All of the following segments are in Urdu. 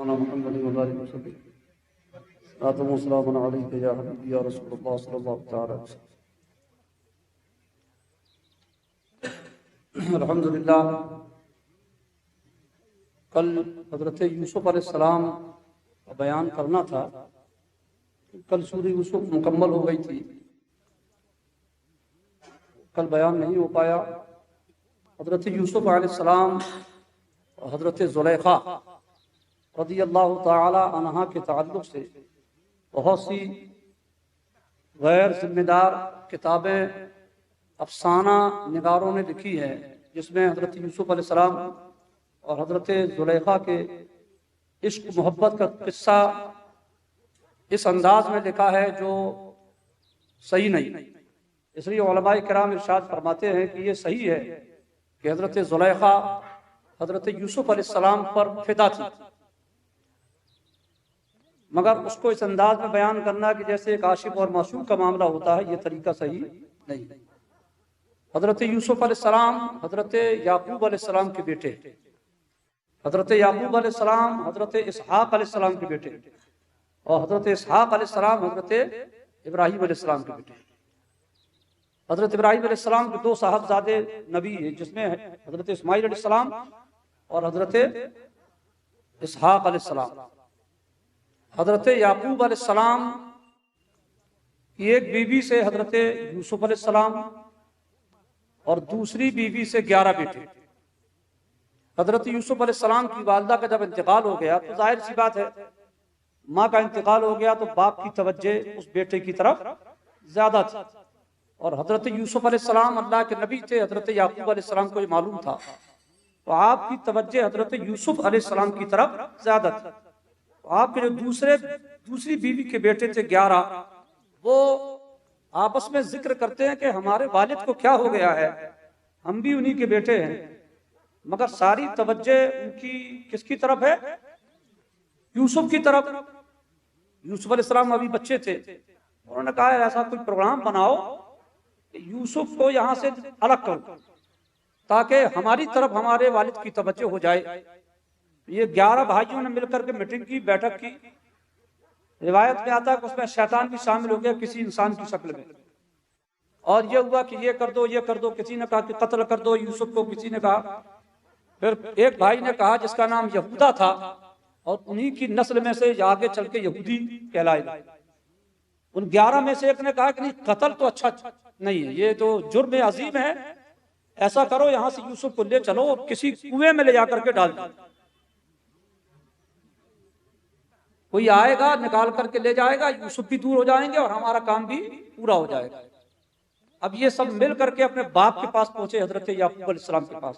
على محمد وبارك وسلم صلاة وسلام عليك يا حبيبي يا رسول الله صلی اللہ تعالی علیہ وسلم۔ الحمدللہ، کل حضرت یوسف علیہ السلام کا بیان کرنا تھا۔ کل سورہ یوسف مکمل ہو گئی تھی، کل بیان نہیں ہو پایا۔ حضرت یوسف علیہ السلام اور حضرت زلیخا رضی اللہ تعالی عنہا کے تعلق سے بہت سی غیر ذمہ دار کتابیں افسانہ نگاروں نے لکھی ہیں، جس میں حضرت یوسف علیہ السلام اور حضرت زلیخا کے عشق محبت کا قصہ اس انداز میں لکھا ہے جو صحیح نہیں۔ اس لیے علماء کرام ارشاد فرماتے ہیں کہ یہ صحیح ہے کہ حضرت زلیخا حضرت یوسف علیہ السلام پر فدا تھی، مگر اس کو اس انداز میں بیان کرنا کہ جیسے ایک عاشق اور معشوق کا معاملہ ہوتا ہے، یہ طریقہ صحیح نہیں۔ حضرت یوسف علیہ السلام حضرت یعقوب علیہ السلام کے بیٹے، حضرت یعقوب علیہ السلام حضرت اسحاق علیہ السلام کے بیٹے، اور حضرت اسحاق علیہ السلام حضرت ابراہیم علیہ السلام کے بیٹے۔ حضرت ابراہیم علیہ السلام کے دو صاحبزادے نبی ہیں، جس میں حضرت اسماعیل علیہ السلام اور حضرت اسحاق علیہ السلام۔ حضرت یعقوب علیہ السلام کی ایک بیوی سے حضرت یوسف علیہ السلام اور دوسری بیوی سے 11 بیٹے۔ حضرت یوسف علیہ السلام کی والدہ کا جب انتقال ہو گیا تو ظاہر سی بات ہے، ماں کا انتقال ہو گیا تو باپ کی توجہ اس بیٹے کی طرف زیادہ تھی، اور حضرت یوسف علیہ السلام اللہ کے نبی تھے۔ حضرت یعقوب علیہ السلام کو یہ معلوم تھا، تو آپ کی توجہ حضرت یوسف علیہ السلام کی طرف زیادہ تھی۔ تو آپ کے جو دوسری بیوی کے بیٹے تھے 11، وہ آپس میں ذکر کرتے ہیں کہ ہمارے والد کو کیا ہو گیا ہے، ہم بھی انہی کے بیٹے ہیں، مگر ساری توجہ ان کی کس کی طرف ہے؟ یوسف کی طرف۔ یوسف علیہ السلام ابھی بچے تھے، انہوں نے کہا ایسا کوئی پروگرام بناؤ کہ یوسف کو یہاں سے الگ کرو تاکہ ہماری طرف ہمارے والد کی توجہ ہو جائے۔ یہ 11 بھائیوں نے مل کر کے میٹنگ کی، بیٹھک کی۔ روایت میں آتا ہے کہ اس میں شیطان بھی شامل ہو گیا کسی انسان کی شکل میں، اور یہ ہوا کہ یہ کر دو، یہ کر دو۔ کسی نے کہا کہ قتل کر دو یوسف کو، کسی نے کہا، پھر ایک بھائی نے کہا جس کا نام یہودا تھا، اور انہی کی نسل میں سے آگے چل کے یہودی کہلائے۔ ان 11 میں سے ایک نے کہا کہ نہیں، قتل تو اچھا نہیں ہے، یہ تو جرم عظیم ہے، ایسا کرو یہاں سے یوسف کو لے چلو اور کسی کنویں میں لے جا کر کے ڈال دو، کوئی آئے گا نکال کر کے لے جائے گا، یوسف بھی دور ہو جائیں گے اور ہمارا کام بھی پورا ہو جائے گا۔ اب یہ سب مل کر کے اپنے باپ کے پاس پہنچے، حضرت یعقوب علیہ السلام کے پاس،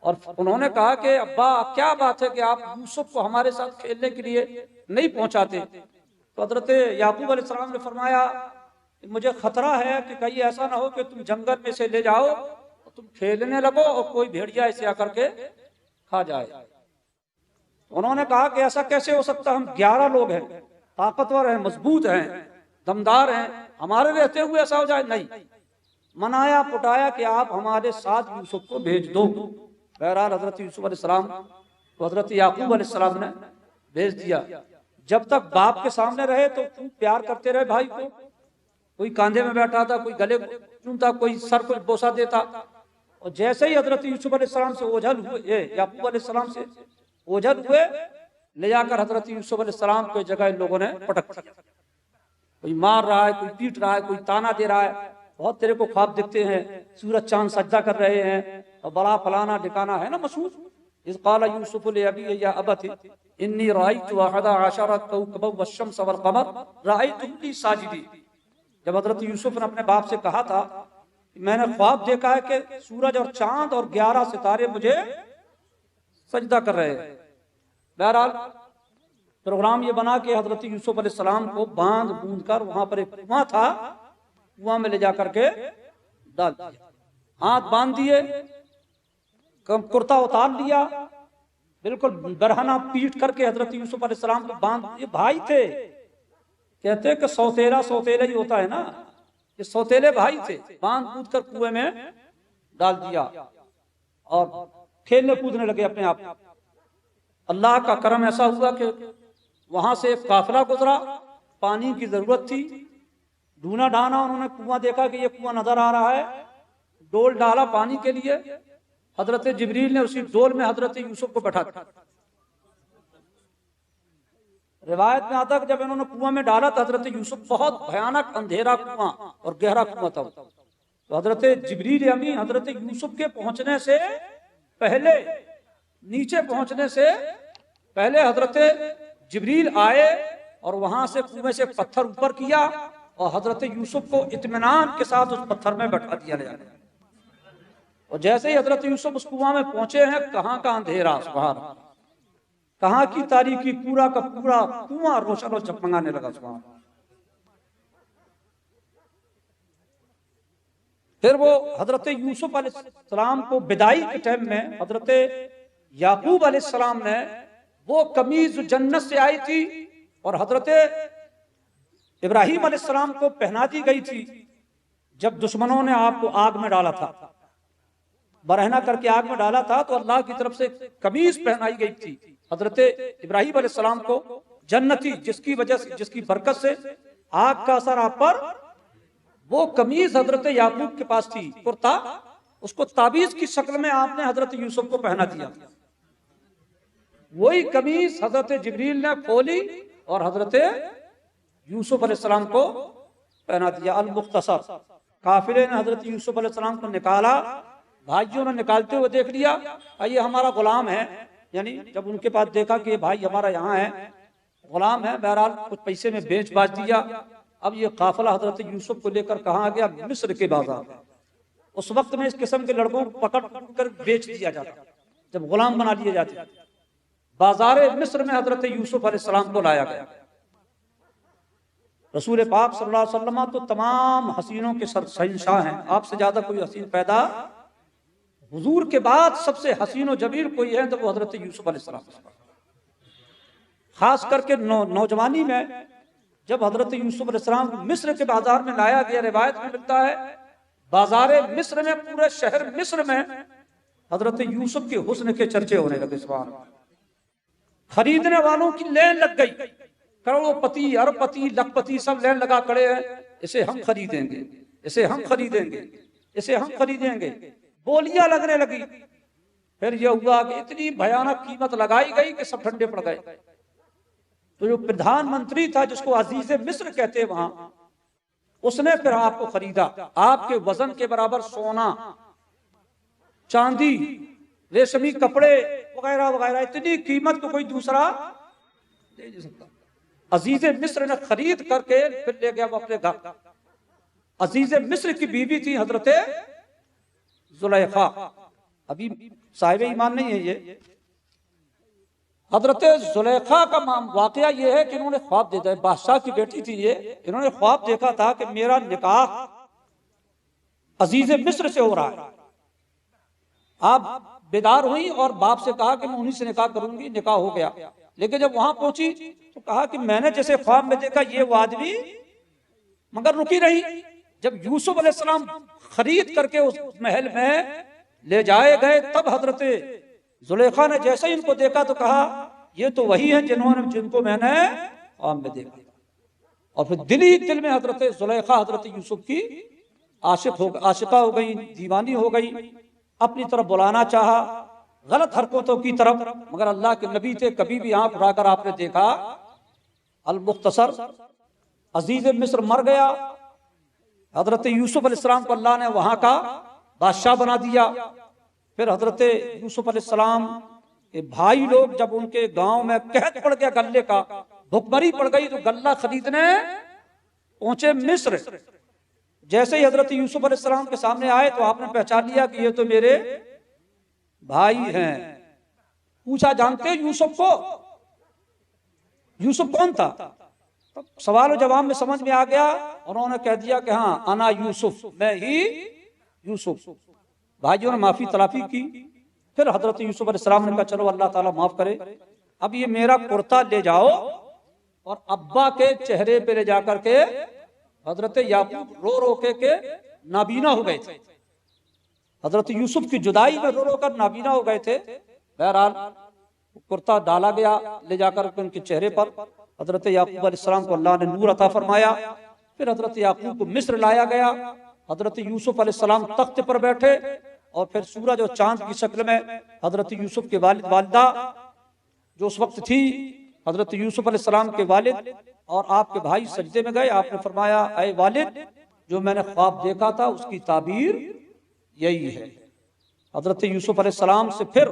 اور انہوں نے کہا کہ ابا کیا بات ہے کہ آپ یوسف کو ہمارے ساتھ کھیلنے کے لیے نہیں پہنچاتے؟ تو حضرت یعقوب علیہ السلام نے فرمایا مجھے خطرہ ہے کہ کہیں ایسا نہ ہو کہ تم جنگل میں سے لے جاؤ، تم کھیلنے لگو اور کوئی بھیڑیا اسے آ کر کے کھا جائے۔ انہوں نے کہا کہ ایسا کیسے ہو سکتا، ہم 11 لوگ ہیں، طاقتور ہیں، مضبوط ہیں، دمدار ہیں، ہمارے رہتے ہوئے ایسا ہو جائے؟ نہیں۔ منایا پٹایا کہ آپ ہمارے ساتھ یوسف کو بھیج دو۔ بہرحال حضرت یوسف علیہ السلام تو حضرت یعقوب علیہ السلام نے بھیج دیا۔ جب تک باپ کے سامنے رہے تو خوب پیار کرتے رہے بھائی کو، کوئی کاندھے میں بیٹھا تھا، کوئی گلے چومتا، کوئی سر کو بوسہ دیتا، اور جیسے ہی حضرت یوسف علیہ السلام سے اوجھل ہوئے، یعقوب علیہ السلام سے اوجھل ہوئے، لے جا کر حضرت یوسف علیہ السلام کو جگہ ان لوگوں نے پٹک دیا۔ کوئی مار رہا ہے، کوئی پیٹ رہا ہے، کوئی تانا دے رہا ہے، بہت تیرے کو خواب دکھتے ہیں، سورج چاند سجدہ کر رہے ہیں، اور بڑا فلانا ٹھکانا ہے نا مشہور، اذ قال یوسف لأبیہ یا ابت انی رأیت احد عشر کوکبا والشمس والقمر رأیتهم لی ساجدین۔ جب حضرت یوسف نے اپنے باپ سے کہا تھا میں نے خواب دیکھا ہے کہ سورج اور چاند اور 11 ستارے مجھے سجدہ کر رہے ہیں۔ بہرحال پروگرام یہ بنا کہ حضرت یوسف علیہ السلام کو باندھ بوند کر، وہاں پر ایک کنواں تھا، کنواں میں لے جا کر کے ڈال دیا، ہاتھ باندھ دیے، کرتا اتار لیا، بالکل برہنہ پیٹ کر کے حضرت یوسف علیہ السلام کو باندھ۔ یہ بھائی تھے، کہتے ہیں کہ سوتیلا سوتیلا ہی ہوتا ہے نا، یہ سوتیلے بھائی تھے، باندھ کود کر کنویں میں ڈال دیا اور کھیلنے کودنے لگے اپنے آپ۔ اللہ کا کرم ایسا ہوا کہ وہاں سے ایک قافلہ گزرا، پانی کی ضرورت تھی، ڈھونڈا ڈھانا انہوں نے کنواں دیکھا کہ یہ کنواں نظر آ رہا ہے، ڈول ڈالا پانی کے لیے، حضرت جبریل نے اسی ڈول میں حضرت یوسف کو بٹھا دیا۔ روایت میں آتا کہ جب انہوں نے کنواں میں ڈالا تو حضرت یوسف، بہت بھیانک اندھیرا کنواں اور گہرا کنواں تھا، تو حضرت جبریل امین حضرت یوسف کے پہنچنے سے پہلے، نیچے پہنچنے سے پہلے حضرت جبریل آئے اور وہاں سے کنویں سے پتھر اوپر کیا اور حضرت یوسف کو اطمینان کے ساتھ اس پتھر میں بٹھا دیا گیا۔ اور جیسے ہی حضرت یوسف اس کنواں میں پہنچے ہیں، کہاں کا اندھیرا، سبحان اللہ، کہاں کی تاریکی، پورا کا پورا کنواں روشن اور چمکانے لگا، سبحان اللہ۔ پھر وہ حضرت یوسف علیہ السلام کو بدائی کے ٹائم میں حضرت یعقوب علیہ السلام نے وہ قمیض جنت سے آئی تھی اور حضرت ابراہیم علیہ السلام کو پہنا دی گئی تھی جب دشمنوں نے آپ کو آگ میں ڈالا تھا، برہنہ کر کے آگ میں ڈالا تھا، تو اللہ کی طرف سے قمیض پہنائی گئی تھی حضرت ابراہیم علیہ السلام کو جنتی، جس کی وجہ سے، جس کی برکت سے آگ کا اثر آپ پر، وہ قمیض حضرت یعقوب کے پاس تھی، کرتا، اس کو تعبیذ کی شکل میں آپ نے حضرت یوسف کو پہنا دیا۔ وہی قمیض حضرت جبریل نے کھولی اور حضرت یوسف علیہ السلام کو پہنا دیا۔ المختصر، قافلے نے حضرت یوسف علیہ السلام کو نکالا، بھائیوں نے نکالتے ہوئے دیکھ لیا، یہ ہمارا غلام ہے، یعنی جب ان کے پاس دیکھا کہ یہ بھائی ہمارا یہاں ہے، غلام ہے، بہرحال کچھ پیسے میں بیچ باچ دیا۔ اب یہ قافلہ حضرت یوسف کو لے کر کہاں گیا؟ مصر کے بازار۔ اس وقت میں اس قسم کے لڑکوں کو پکڑ کر بیچ دیا جاتا، جب غلام بنا لیے جاتے، بازار مصر میں حضرت یوسف علیہ السلام کو لایا گیا۔ رسول پاک صلی اللہ علیہ وسلم تو تمام حسینوں کے شہنشاہ ہیں، آپ سے زیادہ کوئی حسین پیدا، حضور کے بعد سب سے حسین و جمیل کوئی ہے تو وہ حضرت یوسف علیہ السلام۔ خاص کر کے نوجوانی میں جب حضرت یوسف علیہ السلام مصر کے بازار میں لایا گیا، روایت میں ملتا ہے بازار مصر میں، پورے شہر مصر میں حضرت یوسف کے حسن کے چرچے ہونے لگے، سبحان اللہ۔ خریدنے والوں کی لین لگ گئی، کروڑوں پتی، ارب پتی، لکھ پتی سب لین لگا کھڑے ہیں، اسے ہم خریدیں گے، اسے ہم خریدیں گے، اسے ہم خریدیں گے، بولیاں لگنے لگی۔ پھر یہ ہوا کہ اتنی بھیانک قیمت لگائی گئی کہ سب ٹھنڈے پڑ گئے۔ تو جو پردھان منتری تھا، جس کو عزیز مصر کہتے وہاں، اس نے پھر آپ کو خریدا، آپ کے وزن کے برابر سونا، چاندی، ریشمی کپڑے وغیرہ وغیرہ، اتنی قیمت کو کوئی دوسرا دے نہیں سکتا۔ عزیز مصر نے خرید کر کے پھر لے گیا وہ اپنے گھر۔ عزیز مصر کی بیوی تھی حضرت زلیخا، ابھی صاحب ایمان نہیں ہے یہ۔ حضرت زلیخا کا واقعہ یہ ہے کہ انہوں نے خواب دیکھا، بادشاہ کی بیٹی تھی یہ، انہوں نے خواب دیکھا تھا کہ میرا نکاح عزیز مصر سے ہو رہا ہے۔ آپ بیدار ہوئی اور باپ سے کہا کہ میں انہی سے نکاح کروں گی، نکاح ہو گیا۔ لیکن جب وہاں پہنچی تو کہا کہ میں نے جیسے خواب میں دیکھا یہ وہ آدمی، مگر رکی رہی۔ جب یوسف علیہ السلام خرید کر کے اس محل میں لے جائے گئے، تب حضرت زلیخا نے جیسے ہی ان کو دیکھا تو کہا یہ تو وہی ہیں جن کو میں نے خواب میں دیکھا۔ اور پھر دل ہی دل میں حضرت زلیخا حضرت یوسف کی عاشقہ ہو گئی، دیوانی ہو گئی، اپنی طرف بلانا چاہا، غلط حرکتوں کی طرف، مگر اللہ کے نبی تھے، کبھی بھی آنکھ اٹھا کر آپ نے دیکھا۔ المختصر، عزیز مصر مر گیا، حضرت یوسف علیہ السلام کو اللہ نے وہاں کا بادشاہ بنا دیا۔ پھر حضرت یوسف علیہ السلام کے بھائی لوگ جب ان کے گاؤں میں قحط پڑ گیا، غلے کا بھکمری پڑ گئی، تو غلہ خریدنے پہنچے مصر۔ جیسے ہی حضرت یوسف علیہ السلام کے سامنے آئے تو آپ نے پہچان لیا کہ یہ تو میرے بھائی ہیں۔ پوچھا جانتے یوسف کو؟ یوسف کون تھا؟ سوال و جواب میں سمجھ میں آ گیا، انہوں نے کہہ دیا کہ ہاں انا یوسف، میں ہی یوسف۔ بھائیوں نے معافی تلافی کی۔ پھر حضرت یوسف علیہ السلام نے کہا چلو اللہ تعالیٰ معاف کرے، اب یہ میرا کرتا لے جاؤ اور ابا کے چہرے پہ لے جا کر کے، حضرت یعقوب رو رو کے نابینا ہو گئے تھے، حضرت یوسف کی جدائی میں رو رو کر نابینا ہو گئے تھے۔ بہرحال کرتا ڈالا گیا لے جا کر ان کے چہرے پر. حضرت یعقوب علیہ السلام کو اللہ نے نور عطا فرمایا. پھر حضرت یعقوب کو مصر لایا گیا. حضرت یوسف علیہ السلام تخت پر بیٹھے اور پھر سورج اور چاند کی شکل میں حضرت یوسف کے والد والدہ جو اس وقت تھی، حضرت یوسف علیہ السلام کے والد اور آپ کے بھائی سجدے میں گئے. آپ نے فرمایا اے والد، جو میں نے خواب دیکھا تھا اس کی تعبیر یہی ہے. حضرت یوسف علیہ السلام سے پھر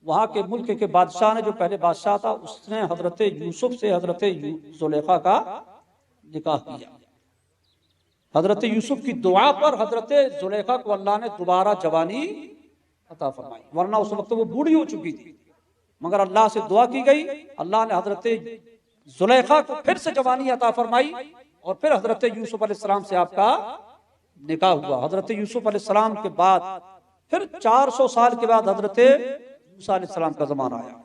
وہاں کے ملک کے بادشاہ نے، جو پہلے بادشاہ تھا، اس نے حضرت یوسف سے حضرت زلیخا کا نکاح کیا. حضرت یوسف کی دعا پر حضرت زلیخا کو اللہ نے دوبارہ جوانی عطا فرمائی، ورنہ اس وقت وہ بوڑھی ہو چکی تھی. مگر اللہ سے دعا کی گئی، اللہ نے حضرت زلیخا کو پھر سے جوانی عطا فرمائی اور پھر حضرت یوسف علیہ السلام سے آپ کا نکاح ہوا. حضرت یوسف علیہ السلام کے بعد پھر 400 سال کے بعد حضرت موسیٰ علیہ السلام کا زمانہ آیا.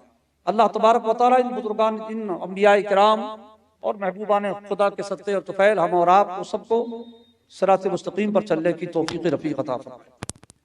اللہ تبارک و تعالیٰ ان بزرگان، ان انبیاء کرام اور محبوبان خدا کے صدقے اور طفیل ہم اور آپ کو سب کو صراط مستقیم پر چلنے کی توفیق رفیق عطا فرمائے.